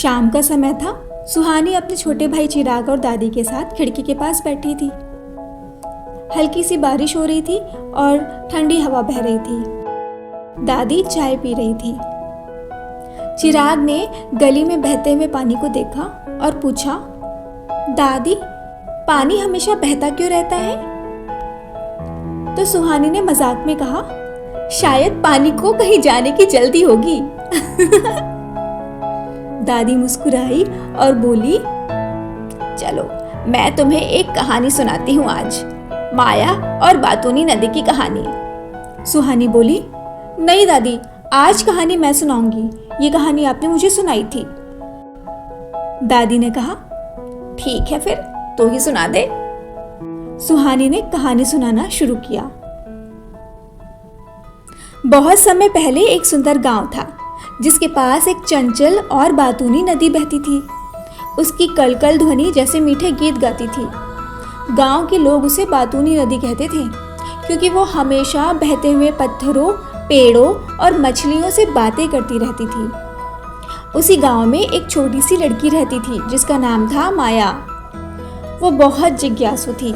शाम का समय था। सुहानी अपने छोटे भाई चिराग और दादी के साथ खिड़की के पास बैठी थी। हल्की सी बारिश हो रही थी और ठंडी हवा बह रही थी। दादी चाय पी रही थी। चिराग ने गली में बहते हुए पानी को देखा और पूछा, दादी, पानी हमेशा बहता क्यों रहता है? तो सुहानी ने मजाक में कहा, शायद पानी को कहीं जाने की जल्दी होगी। दादी मुस्कुराई और बोली, चलो मैं तुम्हें एक कहानी सुनाती हूँ आज, माया और बातूनी नदी की कहानी। सुहानी बोली, नहीं दादी, आज कहानी मैं सुनाऊंगी। ये कहानी आपने मुझे सुनाई थी। दादी ने कहा, ठीक है फिर तो ही सुना दे। सुहानी ने कहानी सुनाना शुरू किया। बहुत समय पहले एक सुंदर गांव था जिसके पास एक चंचल और बातूनी नदी बहती थी। उसकी कलकल ध्वनि जैसे मीठे गीत गाती थी। गांव के लोग उसे बातूनी नदी कहते थे क्योंकि वो हमेशा बहते हुए पत्थरों, पेड़ों और मछलियों से बातें करती रहती थी। उसी गांव में एक छोटी सी लड़की रहती थी जिसका नाम था माया। वो बहुत जिज्ञासु थी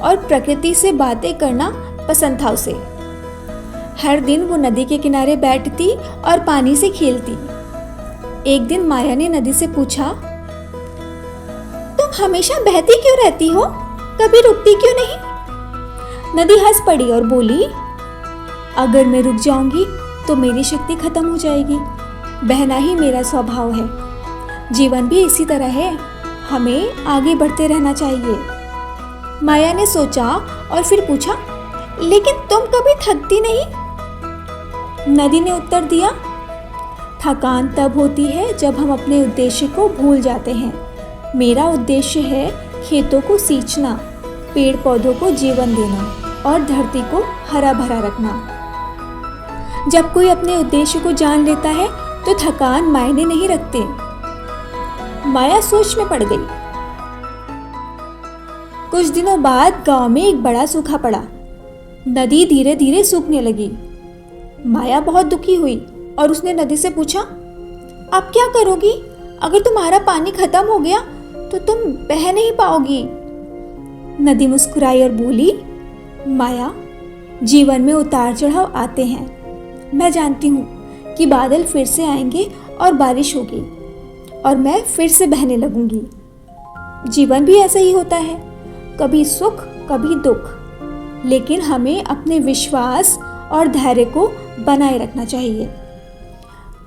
और प्रकृति से बातें करना पसंद था उसे। हर दिन वो नदी के किनारे बैठती और पानी से खेलती। एक दिन माया ने नदी से पूछा, तुम हमेशा बहती क्यों रहती हो? कभी रुकती क्यों नहीं? नदी हंस पड़ी और बोली, अगर मैं रुक जाऊंगी तो मेरी शक्ति खत्म हो जाएगी। बहना ही मेरा स्वभाव है। जीवन भी इसी तरह है, हमें आगे बढ़ते रहना चाहिए। माया ने सोचा और फिर पूछा, लेकिन तुम कभी थकती नहीं? नदी ने उत्तर दिया, थकान तब होती है जब हम अपने उद्देश्य को भूल जाते हैं। मेरा उद्देश्य है खेतों को सींचना, पेड़ पौधों को जीवन देना और धरती को हरा भरा रखना। जब कोई अपने उद्देश्य को जान लेता है तो थकान मायने नहीं रखते। माया सोच में पड़ गई। कुछ दिनों बाद गांव में एक बड़ा सूखा पड़ा। नदी धीरे धीरे सूखने लगी। माया बहुत दुखी हुई और उसने नदी से पूछा, अब क्या करोगी? अगर तुम्हारा पानी खत्म हो गया तो तुम बह नहीं पाओगी। नदी मुस्कुराई और बोली, माया, जीवन में उतार चढ़ाव आते हैं। मैं जानती हूँ कि बादल फिर से आएंगे और बारिश होगी और मैं फिर से बहने लगूंगी। जीवन भी ऐसा ही होता है, कभी सुख कभी दुख, लेकिन हमें अपने विश्वास और धैर्य को बनाए रखना चाहिए।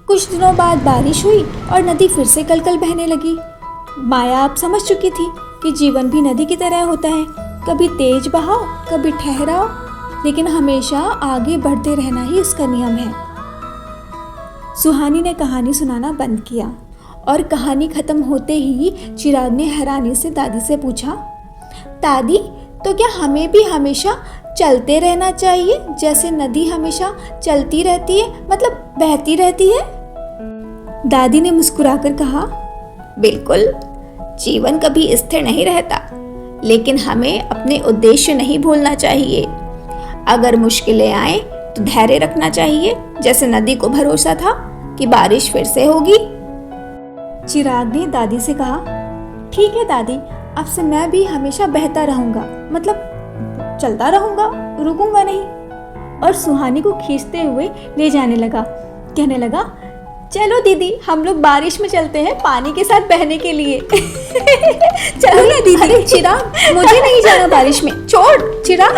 कुछ दिनों बाद बारिश हुई और नदी फिर से कलकल बहने लगी। माया अब समझ चुकी थी कि जीवन भी नदी की तरह होता है, कभी तेज बहाव कभी ठहराव, लेकिन हमेशा आगे बढ़ते रहना ही उसका नियम है। सुहानी ने कहानी सुनाना बंद किया और कहानी खत्म होते ही चिराग ने हैरानी से दादी से पूछा, दादी, तो क्या हमें भी हमेशा चलते रहना चाहिए जैसे नदी हमेशा चलती रहती है, मतलब बहती रहती है? दादी ने मुस्कुराकर कहा, बिल्कुल, जीवन कभी स्थिर नहीं रहता, लेकिन हमें अपने उद्देश्य नहीं भूलना चाहिए। अगर मुश्किलें आए तो धैर्य रखना चाहिए, जैसे नदी को भरोसा था कि बारिश फिर से होगी। चिराग ने दादी से कहा, ठीक है दादी, अब से मैं भी हमेशा बहता रहूंगा, मतलब चलता रहूंगा, रुकूंगा नहीं। और सुहानी को खींचते हुए ले जाने लगा। कहने लगा, चलो दीदी, हम लोग बारिश में चलते हैं पानी के साथ बहने के लिए। चलो ना दीदी। चिराग, मुझे नहीं जाना बारिश में, छोड़ चिराग।